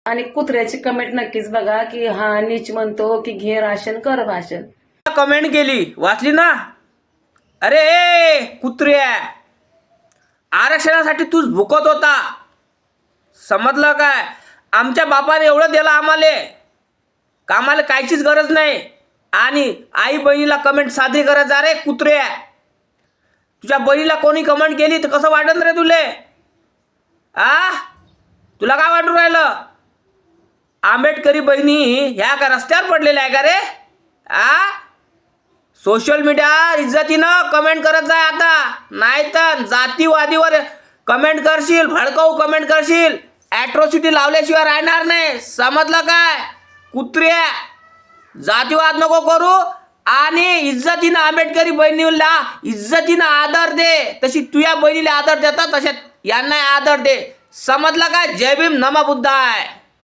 आणि कुत्र्याची कमेंट नक्कीच बघा की हा नीच म्हणतो की घे राशन कर भाषण. कमेंट केली वाचली ना. अरे ए कुत्र्या, आरक्षणासाठी तूच भुकत होता, समजलं काय? आमच्या बापाने एवढं दिलं आम्हाला, कामाला कायचीच गरज नाही. आणि आई बहिणीला कमेंट साजरी करत जा रे कुत्र्या. तुझ्या बहिणीला कोणी कमेंट केली तर कसं वाटन रे तुले? तुला काय वाटून राहिलं? आंबेडकरी बहिणी ह्या का रस्त्यावर पडलेल्या आहे का रे? सोशल मीडिया इज्जतीनं कमेंट करत जाय आता, नाहीतर जातीवादीवर कमेंट करशील, भडकाऊ कमेंट करशील, ॲट्रॉसिटी लावल्याशिवाय राहणार नाही, समजलं काय? कुत्र्या, जातीवाद नको करू आणि इज्जतीनं आंबेडकरी बहिणीला इज्जतीनं आदर दे. तशी तुझ्या बहिणीला आदर देतात तशा यांना आदर दे, समजलं काय? जय भीम, नमः बुद्धाय.